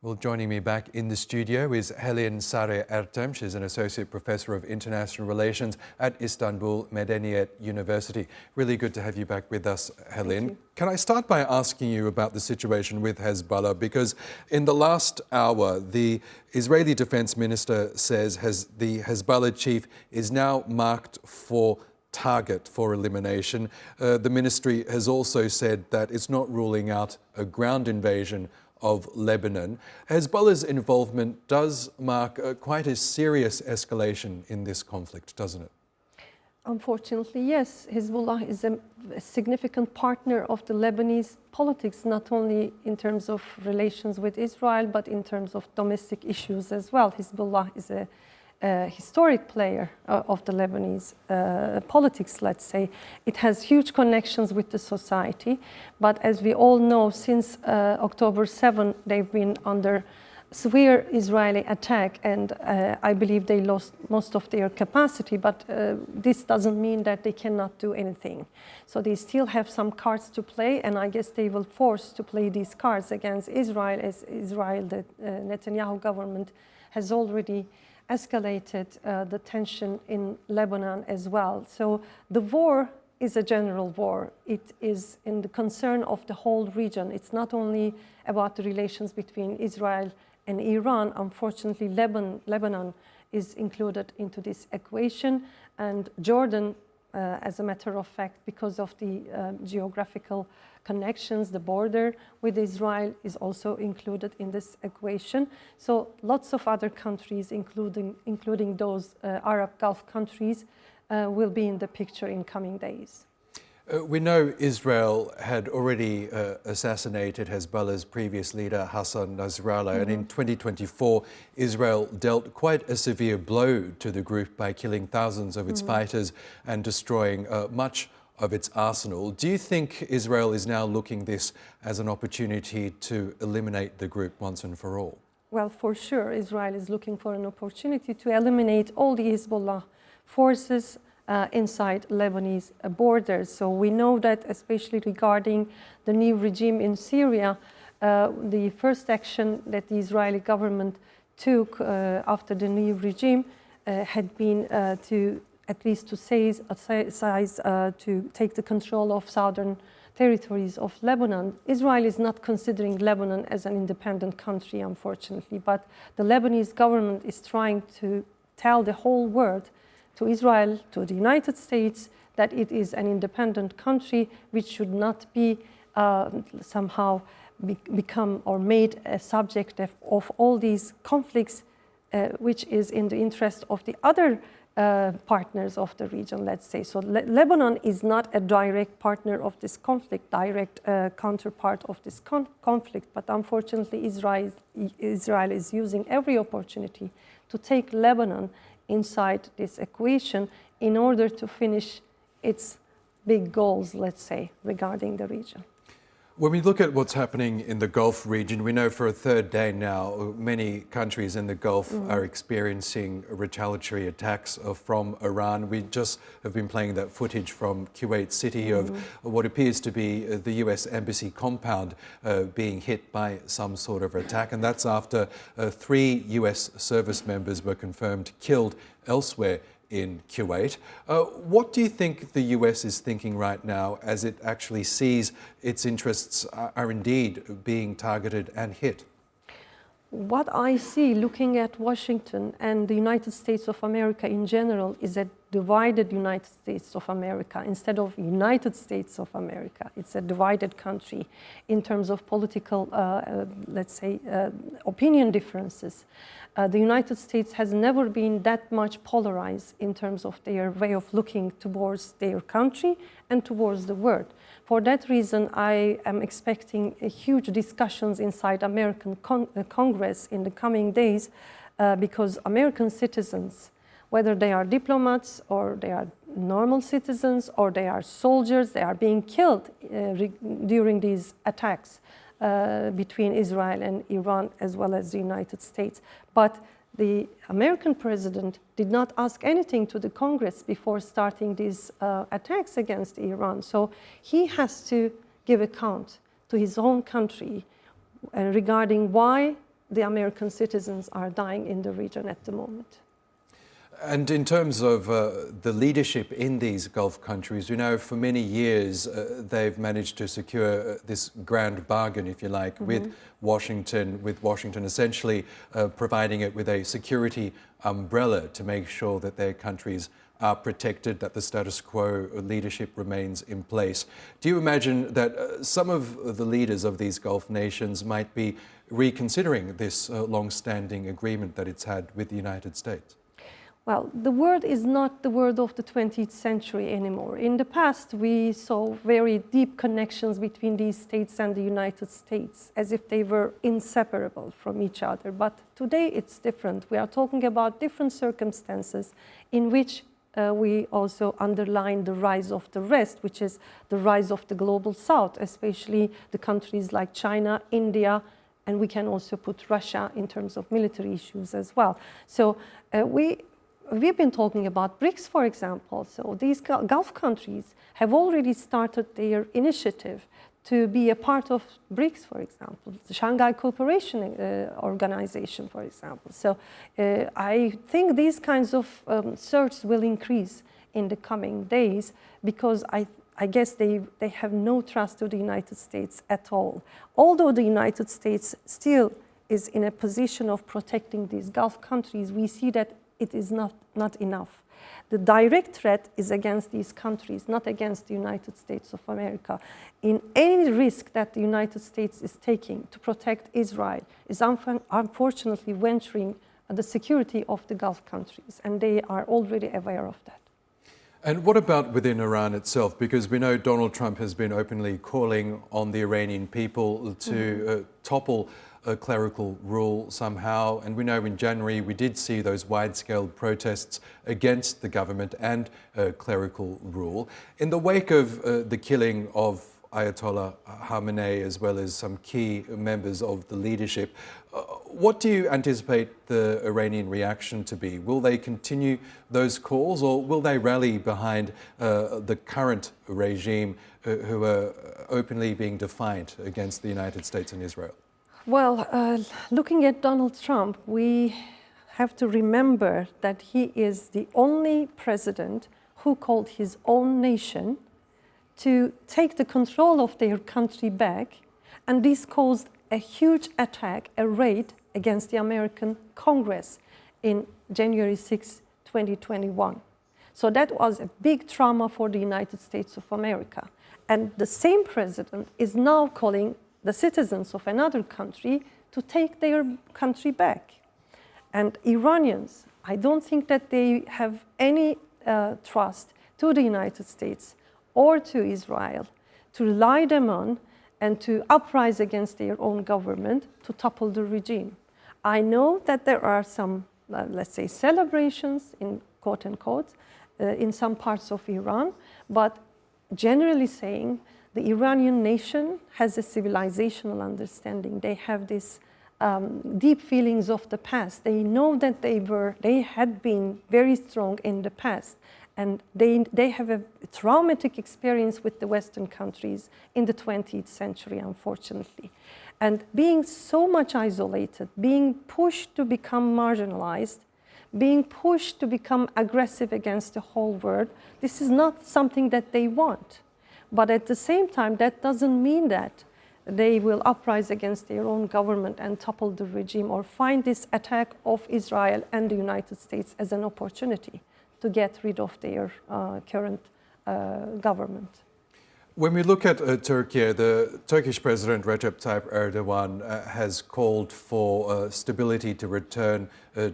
Well, joining me back in the studio is Helin Sarı Ertem. She's an Associate Professor of International Relations at Istanbul Medeniyet University. Really good to have you back with us, Helin. Can I start by asking you about the situation with Hezbollah? Because in the last hour, the Israeli Defense Minister says the Hezbollah chief is now marked for target for elimination. The ministry has also said that it's not ruling out a ground invasion of Lebanon. Hezbollah's involvement does mark quite a serious escalation in this conflict, doesn't it? Unfortunately, yes. Hezbollah is a significant partner of the Lebanese politics, not only in terms of relations with Israel, but in terms of domestic issues as well. Hezbollah is a historic player of the Lebanese politics, let's say. It has huge connections with the society, but as we all know, since October 7, they've been under severe Israeli attack, and I believe they lost most of their capacity, but this doesn't mean that they cannot do anything. So they still have some cards to play, and I guess they will force to play these cards against Israel, as the Netanyahu government has already escalated the tension in Lebanon as well. So the war is a general war. It is in the concern of the whole region. It's not only about the relations between Israel and Iran. Unfortunately, Lebanon is included into this equation, and Jordan, as a matter of fact, because of the geographical connections, the border with Israel is also included in this equation. So lots of other countries, including those Arab Gulf countries, will be in the picture in coming days. We know Israel had already assassinated Hezbollah's previous leader, Hassan Nasrallah, and in 2024, Israel dealt quite a severe blow to the group by killing thousands of its fighters and destroying much of its arsenal. Do you think Israel is now looking this as an opportunity to eliminate the group once and for all? Well, for sure, Israel is looking for an opportunity to eliminate all the Hezbollah forces inside Lebanese borders. So we know that, especially regarding the new regime in Syria, the first action that the Israeli government took after the new regime had been to at least to take the control of southern territories of Lebanon. Israel is not considering Lebanon as an independent country, unfortunately, but the Lebanese government is trying to tell the whole world, to Israel, to the United States, that it is an independent country which should not be somehow become or made a subject of all these conflicts, which is in the interest of the other partners of the region, let's say. So Lebanon is not a direct partner of this conflict, direct counterpart of this conflict, but unfortunately Israel is using every opportunity to take Lebanon inside this equation in order to finish its big goals, let's say, regarding the region. When we look at what's happening in the Gulf region, we know for a third day now, many countries in the Gulf are experiencing retaliatory attacks from Iran. We just have been playing that footage from Kuwait City of what appears to be the US Embassy compound being hit by some sort of attack. And that's after 3 US service members were confirmed killed elsewhere in Kuwait. What do you think the US is thinking right now as it actually sees its interests are indeed being targeted and hit? What I see looking at Washington and the United States of America in general is a divided United States of America instead of United States of America. It's a divided country in terms of political, let's say, opinion differences. The United States has never been that much polarized in terms of their way of looking towards their country and towards the world. For that reason, I am expecting huge discussions inside American Congress in the coming days because American citizens, whether they are diplomats or they are normal citizens or they are soldiers, they are being killed during these attacks between Israel and Iran as well as the United States. But the American president did not ask anything to the Congress before starting these attacks against Iran. So he has to give account to his own country regarding why the American citizens are dying in the region at the moment. And in terms of the leadership in these Gulf countries, you know, for many years they've managed to secure this grand bargain, if you like, with Washington essentially providing it with a security umbrella to make sure that their countries are protected, that the status quo leadership remains in place. Do you imagine that some of the leaders of these Gulf nations might be reconsidering this long-standing agreement that it's had with the United States? Well, the world is not the world of the 20th century anymore. In the past, we saw very deep connections between these states and the United States, as if they were inseparable from each other. But today, it's different. We are talking about different circumstances in which we also underline the rise of the West, which is the rise of the global South, especially the countries like China, India, and we can also put Russia in terms of military issues as well. So we've been talking about BRICS, for example. So these Gulf countries have already started their initiative to be a part of BRICS, for example, the Shanghai Cooperation Organization, for example. So I think these kinds of surges will increase in the coming days because I guess they have no trust to the United States at all. Although the United States still is in a position of protecting these Gulf countries, we see that it is not enough. The direct threat is against these countries, not against the United States of America. In any risk that the United States is taking to protect Israel is unfortunately venturing the security of the Gulf countries, and they are already aware of that. And what about within Iran itself? Because we know Donald Trump has been openly calling on the Iranian people to topple a clerical rule somehow. And we know in January we did see those wide-scale protests against the government and clerical rule. In the wake of the killing of Ayatollah Khamenei, as well as some key members of the leadership, what do you anticipate the Iranian reaction to be? Will they continue those calls, or will they rally behind the current regime who are openly being defiant against the United States and Israel? Well, looking at Donald Trump, we have to remember that he is the only president who called his own nation to take the control of their country back, and this caused a huge attack, a raid against the American Congress in January 6, 2021. So that was a big trauma for the United States of America. And the same president is now calling the citizens of another country to take their country back. And Iranians, I don't think that they have any trust to the United States or to Israel to rely them on and to uprise against their own government to topple the regime. I know that there are some, let's say, celebrations, in quote unquote, in some parts of Iran, but generally saying, the Iranian nation has a civilizational understanding. They have this deep feelings of the past. They know that they had been very strong in the past, and they have a traumatic experience with the Western countries in the 20th century, unfortunately. And being so much isolated, being pushed to become marginalized, being pushed to become aggressive against the whole world, this is not something that they want. But at the same time, that doesn't mean that they will uprise against their own government and topple the regime or find this attack of Israel and the United States as an opportunity to get rid of their current government. When we look at Turkey, the Turkish President Recep Tayyip Erdogan has called for stability to return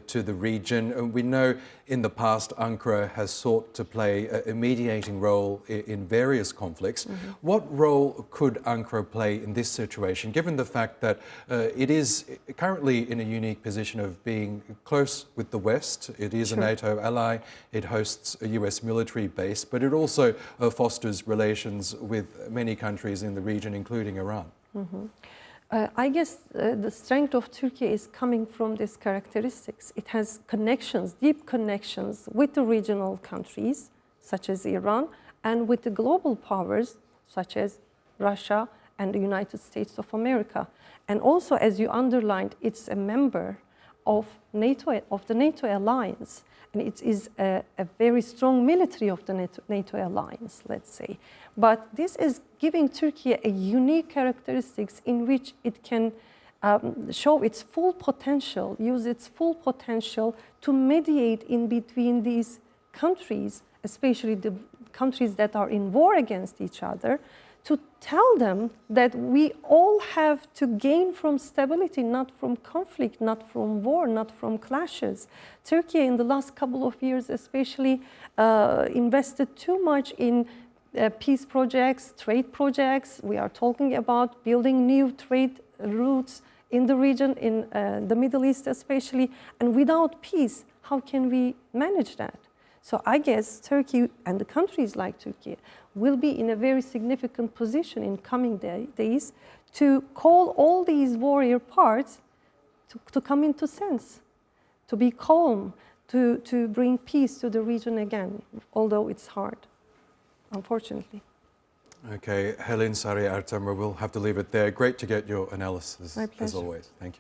to the region. We know in the past Ankara has sought to play a mediating role in various conflicts. What role could Ankara play in this situation, given the fact that it is currently in a unique position of being close with the West? It is a NATO ally, it hosts a US military base, but it also fosters relations with many countries in the region, including Iran. I guess the strength of Turkey is coming from these characteristics. It has connections, deep connections with the regional countries, such as Iran, and with the global powers, such as Russia and the United States of America. And also, as you underlined, it's a member of NATO, of the NATO alliance, and it is a very strong military of the NATO alliance, let's say. But this is giving Turkey a unique characteristics in which it can show its full potential, use its full potential to mediate in between these countries, especially the countries that are in war against each other, to tell them that we all have to gain from stability, not from conflict, not from war, not from clashes. Turkey in the last couple of years especially invested too much in peace projects, trade projects. We are talking about building new trade routes in the region, in the Middle East especially. And without peace, how can we manage that? So I guess Turkey and the countries like Turkey will be in a very significant position in coming days to call all these warrior parts to come into sense, to be calm, to bring peace to the region again, although it's hard, unfortunately. Okay, Helin, Sarı, Ertem, we'll have to leave it there. Great to get your analysis, as always. Thank you.